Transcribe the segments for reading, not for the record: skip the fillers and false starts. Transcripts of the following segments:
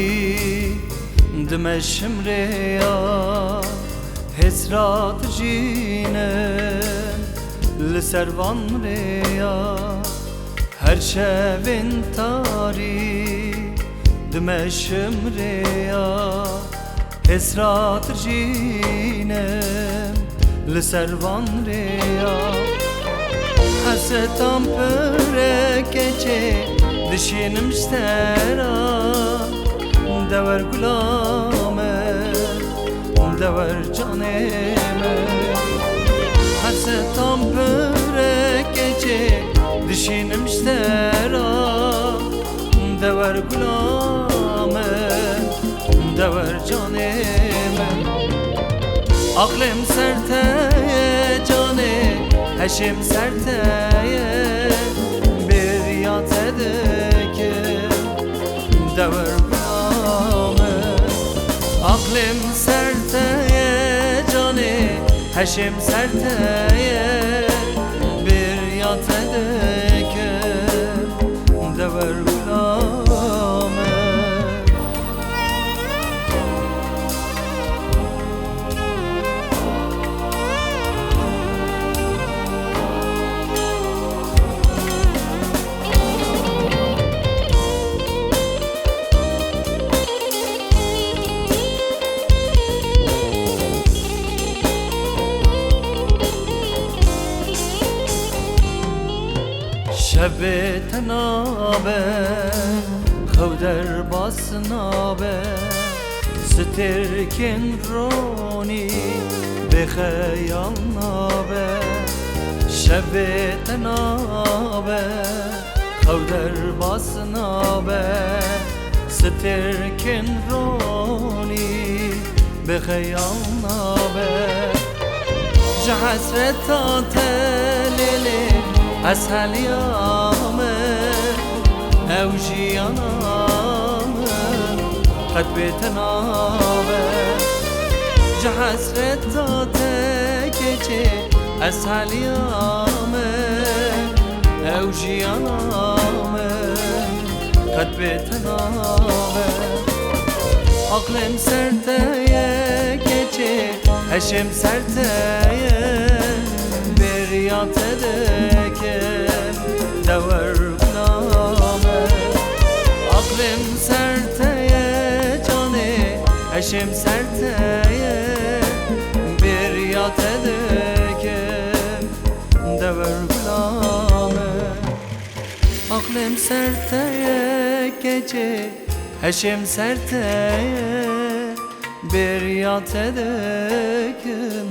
تاری دمشم ریا حسرات جینه لسروان ریا هر شبین تاری دمشم ریا حسرات جینه لسروان ریا حسرتم پرکچه دشینم شترا دور گلامه دور جانمه حسرتم پرکچه دشینم شترا دور گلامه دور جانمه عقلم سرته جانه هشم سرته بریات دکم دور گلامه عقلم سرته جانه هشم سرته بریات دکم دور گلامه شب تنابه خودر باسنابه سترکن رونی به خیال نابه شب تنابه خودر باسنابه سترکن رونی به خیال نابه جحسرت تلیلی اسهل یامه او جیانامه قد بیتنامه جحسرت تکچه اسهل یامه او جیانامه قد بیتنامه عقلم سرته کچه هشم سرته بریات دکم دور گلامه عقلم سرته جانه هشم سرته بریات دکم دور گلامه عقلم سرته گچه هشم سرته بریات دکم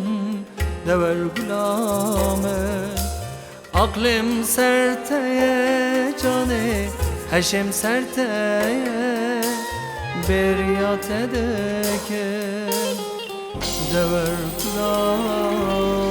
دور گلامه عقلم سرته جانه هشم سرته بریات دکم دور گلامه